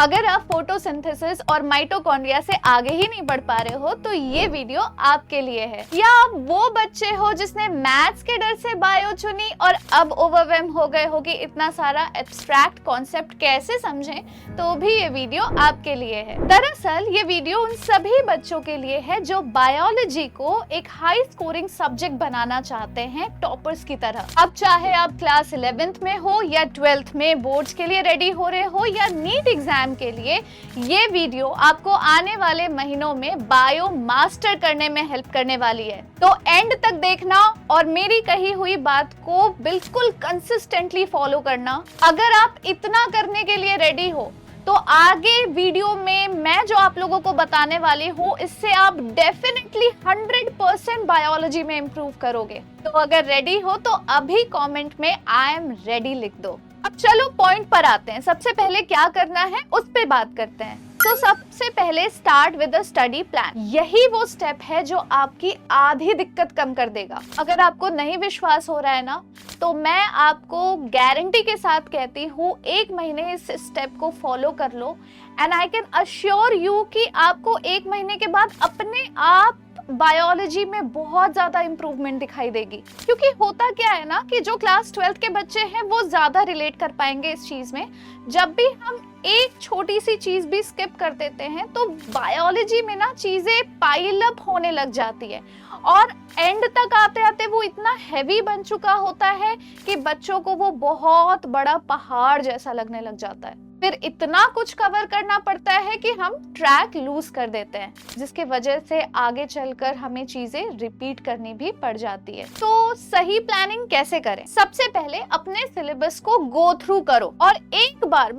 अगर आप फोटोसिंथेसिस और माइटोकॉन्ड्रिया से आगे ही नहीं बढ़ पा रहे हो तो ये वीडियो आपके लिए है। या आप वो बच्चे हो जिसने मैथ्स के डर से बायो चुनी और अब ओवरवेल्म हो गए हो कि इतना सारा एब्स्ट्रैक्ट कॉन्सेप्ट कैसे समझें, तो भी ये वीडियो आपके लिए है। दरअसल ये वीडियो उन सभी बच्चों के लिए है जो बायोलॉजी को एक हाई स्कोरिंग सब्जेक्ट बनाना चाहते हैं, टॉपर्स की तरह। अब चाहे आप क्लास 11th में हो या 12th में बोर्ड्स के लिए रेडी हो रहे हो या नीट एग्जाम के लिए, ये वीडियो आपको आने वाले महीनों में बायो मास्टर करने में हेल्प करने वाली है। तो एंड तक देखना और मेरी कही हुई बात को बिल्कुल कंसिस्टेंटली फॉलो करना। अगर आप इतना करने के लिए रेडी हो तो आगे वीडियो में मैं जो आप लोगों को बताने वाली हूँ, इससे आप डेफिनेटली 100% बायोलॉजी में इंप्रूव करोगे। तो अगर रेडी हो तो अभी कमेंट में आई एम रेडी लिख दो। अब चलो पॉइंट पर आते हैं। सबसे पहले क्या करना है उस पे बात करते हैं। तो सबसे पहले start with a study plan. यही वो स्टेप है जो आपकी आधी दिक्कत कम कर देगा। अगर आपको नहीं विश्वास हो रहा है ना, तो मैं आपको गारंटी के साथ कहती हूँ 1 महीने इस स्टेप को फॉलो कर लो and I can assure you कि आपको 1 महीने के बाद अपने आप बायोलॉजी में बहुत ज्यादा इंप्रूवमेंट दिखाई देगी। क्योंकि होता क्या है ना कि जो क्लास 12th के बच्चे हैं वो ज्यादा रिलेट कर पाएंगे इस चीज में। जब भी हम एक छोटी सी चीज भी स्किप कर देते हैं तो बायोलॉजी में ना चीजें पाइल अप होने लग जाती है और एंड तक आते आते वो इतना हैवी बन चुका होता है कि बच्चों को वो बहुत बड़ा पहाड़ जैसा लगने लग जाता है। फिर इतना कुछ कवर करना पड़ता है कि हम ट्रैक लूज कर देते हैं, जिसके वजह से आगे चलकर हमें चीजें रिपीट करनी भी पड़ जाती है। तो सही प्लानिंग कैसे करें? सबसे पहले अपने सिलेबस को गो थ्रू करो और एक बार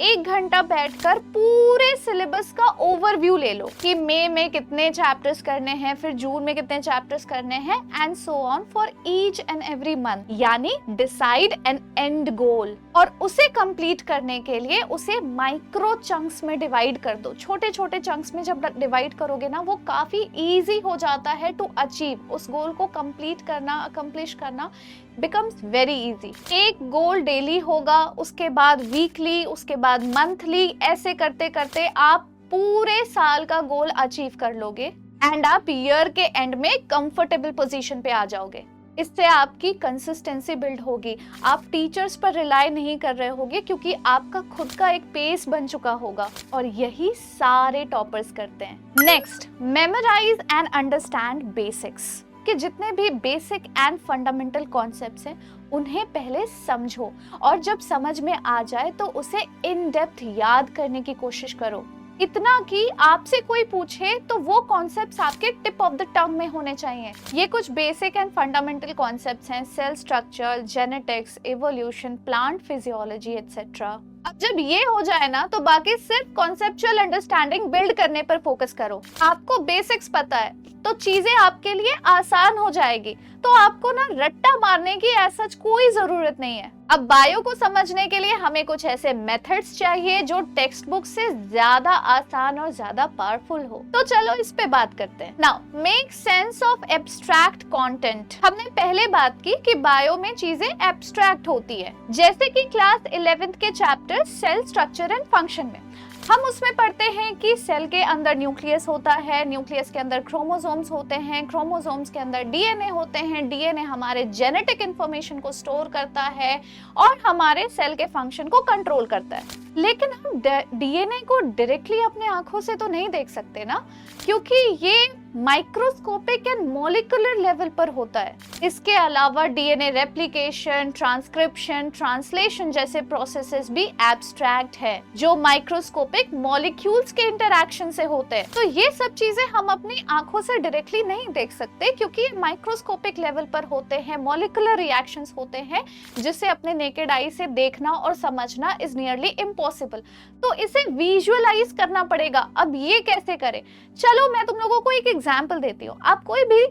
1 घंटा बैठकर पूरे सिलेबस का ओवरव्यू ले लो कि मई में कितने चैप्टर्स करने हैं, फिर जून में कितने चैप्टर्स करने हैं and so on for each and every month. यानी डिसाइड एन एंड गोल और उसे कंप्लीट करने के लिए उसे माइक्रो चंक्स में डिवाइड कर दो। छोटे छोटे चंक्स में जब डिवाइड करोगे ना, वो काफी इजी हो जाता है टू अचीव। उस गोल को कंप्लीट करना, अकम्प्लिश करना बिकम्स वेरी इजी। एक गोल डेली होगा, उसके बाद वीकली, उसके बाद मंथली, ऐसे करते करते आप पूरे साल का गोल अचीव कर लोगे एंड आप ईयर के एंड में कंफर्टेबल पोजीशन पे आ जाओगे। इससे आपकी कंसिस्टेंसी बिल्ड होगी। आप टीचर्स पर रिलाई नहीं कर रहे होगे क्योंकि आपका खुद का एक पेस बन चुका होगा और यही सारे टॉपर्स करते हैं। Next, memorize and understand basics. कि जितने भी बेसिक एंड फंडामेंटल कॉन्सेप्ट्स हैं उन्हें पहले समझो और जब समझ में आ जाए तो उसे इन डेप्थ याद करने की कोशिश करो। इतना कि आपसे कोई पूछे तो वो कॉन्सेप्ट्स आपके टिप ऑफ द टंग में होने चाहिए। ये कुछ बेसिक एंड फंडामेंटल कॉन्सेप्ट्स हैं, cell structure, genetics, evolution, plant physiology etcetera. अब जब ये हो जाए ना तो बाकी सिर्फ कॉन्सेप्चुअल अंडरस्टैंडिंग बिल्ड करने पर फोकस करो। आपको बेसिक्स पता है तो चीजें आपके लिए आसान हो जाएगी। तो आपको ना रट्टा मारने की ऐसा कोई जरूरत नहीं है। अब बायो को समझने के लिए हमें कुछ ऐसे मेथड्स चाहिए जो टेक्स्ट बुक से ज्यादा आसान और ज्यादा पावरफुल हो। तो चलो इस पे बात करते हैं। Now make sense of abstract content. हमने पहले बात की कि बायो में चीजें एब्स्ट्रैक्ट होती है, जैसे कि क्लास 11th के chapter cell structure and function में हम उसमें पढ़ते हैं कि सेल के अंदर न्यूक्लियस होता है, न्यूक्लियस के अंदर क्रोमोसोम्स होते हैं, क्रोमोसोम्स के अंदर डीएनए होते हैं, डीएनए हमारे जेनेटिक इंफॉर्मेशन को स्टोर करता है और हमारे सेल के फंक्शन को कंट्रोल करता है। लेकिन हम डीएनए को डायरेक्टली अपने आंखों से तो नहीं देख सकते ना, क्योंकि ये माइक्रोस्कोपिक एंड मॉलिक्यूलर लेवल पर होता है। इसके अलावा डीएनए रेप्लिकेशन, ट्रांसक्रिप्शन, ट्रांसलेशन जैसे प्रोसेसेस भी एब्स्ट्रैक्ट है जो माइक्रोस्कोपिक मॉलिक्यूल्स के इंटरैक्शन से होते हैं। तो ये सब चीजें हम अपनी आंखों से डायरेक्टली नहीं देख सकते क्योंकि ये माइक्रोस्कोपिक लेवल पर होते हैं, मॉलिक्यूलर रिएक्शंस होते हैं जिसे अपने नेकेड आई से देखना और समझना इज नियरली इम्पॉसिबल। तो इसे विजुअलाइज करना पड़ेगा। अब ये कैसे करें? चलो मैं तुम लोगों को एक एग्जाम्पल देती हूँ। आप कोई भी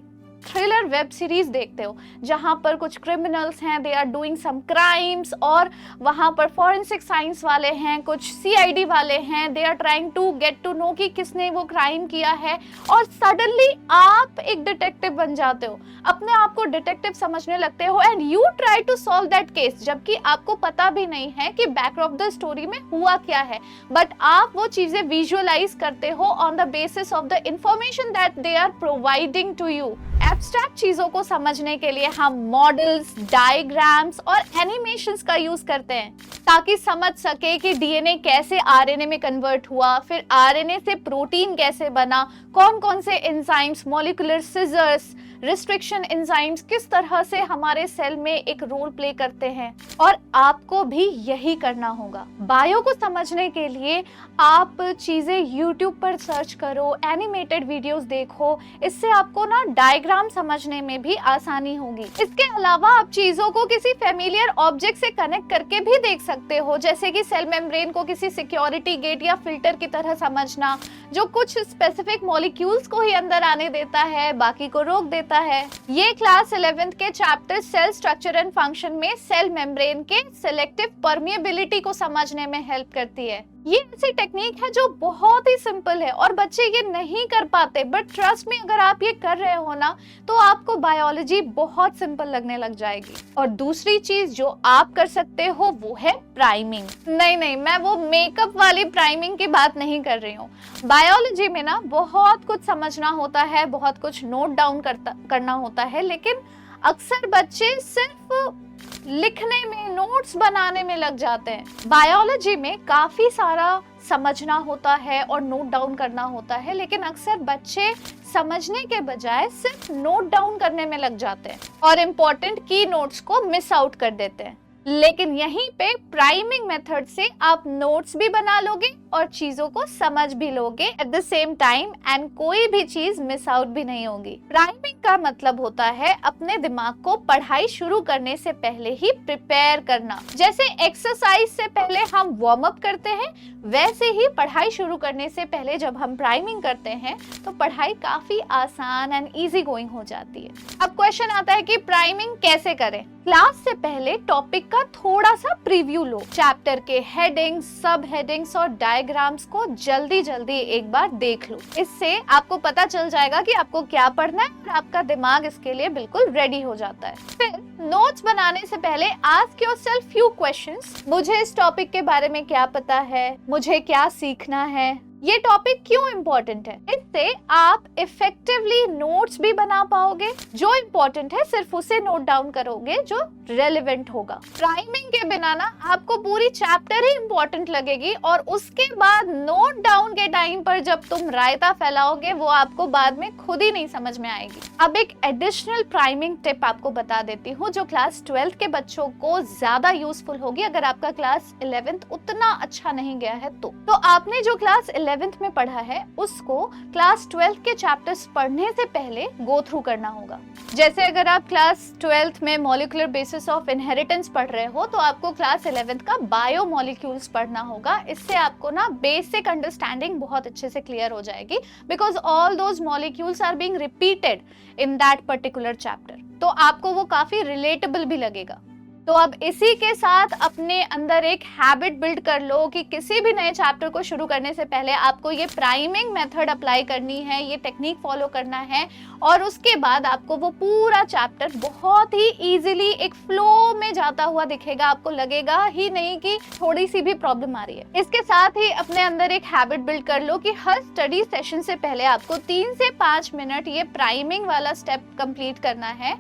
थ्रिलर वेब सीरीज देखते हो जहां पर कुछ क्रिमिनल्स हैं, they are doing some crimes, और वहां पर फॉरेंसिक साइंस वाले हैं, कुछ सीआईडी वाले हैं, they are trying to get to know कि किसने वो क्राइम किया है, और सडनली आप एक डिटेक्टिव बन जाते हो, अपने आप को डिटेक्टिव समझने लगते हो and you try to solve that case, जबकि आपको पता भी नहीं है कि बैक ऑफ द स्टोरी में हुआ क्या है, बट आप वो चीजें विजुअलाइज करते हो on the basis of the information that they are providing to you. Abstract चीजों को समझने के लिए हम मॉडल्स, डायग्राम्स और एनिमेशंस का यूज करते हैं ताकि समझ सके कि डीएनए कैसे आरएनए में कन्वर्ट हुआ, फिर आरएनए से प्रोटीन कैसे बना, कौन कौन से enzymes, molecular scissors, restriction enzymes किस तरह से हमारे सेल में एक रोल प्ले करते हैं, और आपको भी यही करना होगा। बायो को समझने के लिए आप चीजें YouTube पर सर्च करो, एनिमेटेड वीडियोस देखो, इससे आपको ना डायग्राम समझने में भी आसानी होगी। इसके अलावा आप चीजों को किसी फेमिलियर ऑब्जेक्ट से कनेक्ट करके भी देख सकते हो, जैसे कि सेल मेम्ब्रेन को किसी सिक्योरिटी गेट या फिल्टर की तरह समझना, जो कुछ स्पेसिफिक मॉलिक्यूल्स को ही अंदर आने देता है, बाकी को रोक देता है। ये क्लास 11th के chapter cell structure and function में सेल मेम्ब्रेन के सिलेक्टिव परमिएबिलिटी को समझने में हेल्प करती है। ये ऐसी टेक्निक है जो बहुत ही सिंपल है और बच्चे ये नहीं कर पाते, बट ट्रस्ट में अगर आप ये कर रहे हो ना तो आपको बायोलॉजी बहुत सिंपल लगने लग जाएगी। और दूसरी चीज जो आप कर सकते हो वो है प्राइमिंग। नहीं, मैं वो मेकअप वाली प्राइमिंग की बात नहीं कर रही हूँ। बायोलॉजी में ना बहुत कुछ समझना होता है, बहुत कुछ नोट डाउन करना होता है, लेकिन अक्सर बच्चे सिर्फ लिखने में, नोट्स बनाने में लग जाते हैं। बायोलॉजी में काफी सारा समझना होता है और नोट डाउन करना होता है, लेकिन अक्सर बच्चे समझने के बजाय सिर्फ नोट डाउन करने में लग जाते हैं और इम्पोर्टेंट की नोट्स को मिस आउट कर देते हैं। लेकिन यहीं पे प्राइमिंग मेथड से आप नोट्स भी बना लोगे और चीजों को समझ भी लोगे at the same time, and कोई भी चीज मिस आउट भी नहीं होगी। प्राइमिंग का मतलब होता है अपने दिमाग को पढ़ाई शुरू करने से पहले ही प्रिपेयर करना। जैसे एक्सरसाइज से पहले हम वार्म अप करते हैं, वैसे ही पढ़ाई शुरू करने से पहले जब हम प्राइमिंग करते हैं तो पढ़ाई काफी आसान एंड इजी गोइंग हो जाती है। अब क्वेश्चन आता है कि प्राइमिंग कैसे करें। क्लास से पहले टॉपिक का थोड़ा सा प्रीव्यू लो, चैप्टर के हेडिंग्स, सब हेडिंग्स और डायग्राम्स को जल्दी जल्दी एक बार देख लो। इससे आपको पता चल जाएगा कि आपको क्या पढ़ना है और आपका दिमाग इसके लिए बिल्कुल रेडी हो जाता है। फिर नोट्स बनाने से पहले आस्क योरसेल्फ फ्यू क्वेश्चंस। मुझे इस टॉपिक के बारे में क्या पता है, मुझे क्या सीखना है, ये टॉपिक क्यों इम्पोर्टेंट है। इससे आप इफेक्टिवली नोट्स भी बना पाओगे, जो इम्पोर्टेंट है सिर्फ उसे नोट डाउन करोगे जो रेलेवेंट होगा। प्राइमिंग के बिना ना आपको पूरी चैप्टर ही इम्पोर्टेंट लगेगी और उसके बाद नोट डाउन के टाइम पर जब तुम रायता फैलाओगे वो आपको बाद में खुद ही नहीं समझ में आएगी। अब एक एडिशनल प्राइमिंग टिप आपको बता देती हूँ जो क्लास 12th के बच्चों को ज्यादा यूजफुल होगी अगर आपका क्लास 11th उतना अच्छा नहीं गया है तो आपने जो क्लास 11th में पढ़ा है उसको क्लास 12th के चैप्टर्स पढ़ने से पहले गो थ्रू करना होगा। जैसे अगर आप क्लास 12th में मॉलिक्यूलर बेसिस ऑफ इनहेरिटेंस पढ़ रहे हो तो आपको क्लास 11th का बायो मॉलिक्यूल्स पढ़ना होगा। इससे आपको ना बेसिक अंडरस्टैंडिंग बहुत अच्छे से क्लियर हो जाएगी, because all those molecules are being repeated in that particular chapter, तो आपको वो काफी रिलेटेबल भी लगेगा। तो अब इसी के साथ अपने अंदर एक हैबिट बिल्ड कर लो कि किसी भी नए चैप्टर को शुरू करने से पहले आपको ये प्राइमिंग मेथड अप्लाई करनी है, ये टेक्निक फॉलो करना है, और उसके बाद आपको वो पूरा चैप्टर बहुत ही इजीली एक फ्लो में जाता हुआ दिखेगा। आपको लगेगा ही नहीं कि थोड़ी सी भी प्रॉब्लम आ रही है। इसके साथ ही अपने अंदर एक हैबिट बिल्ड कर लो कि हर स्टडी सेशन से पहले आपको 3 से 5 मिनट ये प्राइमिंग वाला स्टेप कंप्लीट करना है।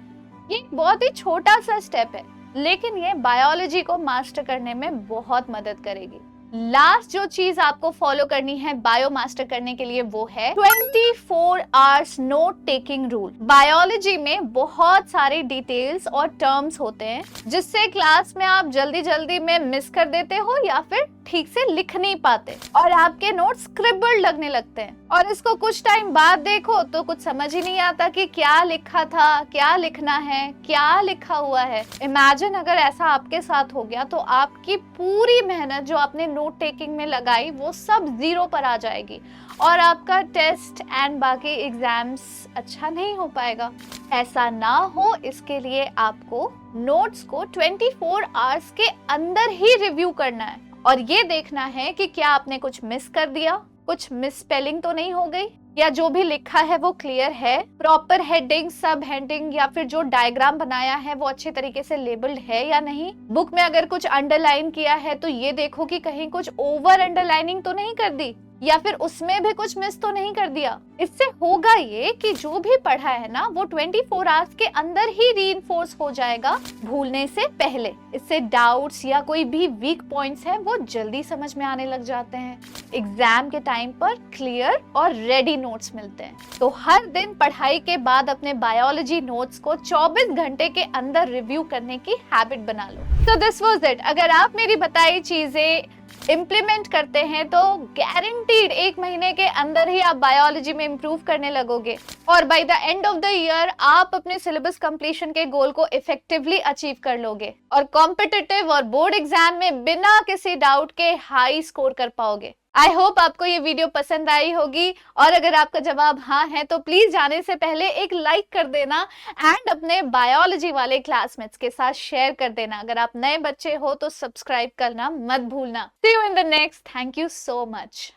ये बहुत ही छोटा सा स्टेप है, लेकिन ये बायोलॉजी को मास्टर करने में बहुत मदद करेगी। लास्ट जो चीज आपको फॉलो करनी है बायो मास्टर करने के लिए वो है 24 hours note taking rule. Biology में बहुत सारे डिटेल्स और टर्म्स होते हैं जिससे क्लास में आप जल्दी जल्दी में मिस कर देते हो या फिर ठीक से लिख नहीं पाते और आपके नोट्स स्क्रिबल्ड लगने लगते हैं और इसको कुछ टाइम बाद देखो तो कुछ समझ ही नहीं आता कि क्या लिखा था, क्या लिखना है, क्या लिखा हुआ है। इमेजिन अगर ऐसा आपके साथ हो गया तो आपकी पूरी मेहनत जो आपने नोट टेकिंग में लगाई वो सब जीरो पर आ जाएगी और आपका टेस्ट एंड बाकी एग्जाम्स अच्छा नहीं हो पाएगा। ऐसा ना हो इसके लिए आपको नोट्स को 24 आवर्स के अंदर ही रिव्यू करना है और ये देखना है कि क्या आपने कुछ मिस कर दिया, कुछ मिस स्पेलिंग तो नहीं हो गई, या जो भी लिखा है वो क्लियर है, प्रॉपर हेडिंग, सब हेडिंग या फिर जो डायग्राम बनाया है वो अच्छे तरीके से लेबल्ड है या नहीं। बुक में अगर कुछ अंडरलाइन किया है तो ये देखो कि कहीं कुछ ओवर अंडरलाइनिंग तो नहीं कर दी या फिर उसमें भी कुछ मिस तो नहीं कर दिया। इससे होगा ये कि जो भी पढ़ा है ना वो 24 आवर्स के अंदर ही रीइंफोर्स हो जाएगा भूलने से पहले। इससे डाउट्स या कोई भी वीक पॉइंट्स है वो जल्दी समझ में आने लग जाते हैं। एग्जाम के टाइम पर क्लियर और रेडी नोट्स मिलते हैं। तो हर दिन पढ़ाई के बाद अपने बायोलॉजी नोट्स को 24 घंटे के अंदर रिव्यू करने की हैबिट बना लो। तो दिस वाज इट। अगर आप मेरी बताई चीजें इम्प्लीमेंट करते हैं तो गारंटीड 1 महीने के अंदर ही आप बायोलॉजी में इम्प्रूव करने लगोगे और by the end of the year आप अपने सिलेबस कंप्लीशन के गोल को इफेक्टिवली अचीव कर लोगे और कॉम्पिटिटिव और बोर्ड एग्जाम में बिना किसी डाउट के हाई स्कोर कर पाओगे। आई होप आपको ये वीडियो पसंद आई होगी और अगर आपका जवाब हाँ है तो प्लीज जाने से पहले एक लाइक कर देना एंड अपने बायोलॉजी वाले क्लासमेट्स के साथ शेयर कर देना। अगर आप नए बच्चे हो तो सब्सक्राइब करना मत भूलना। See you in the next. Thank you so much.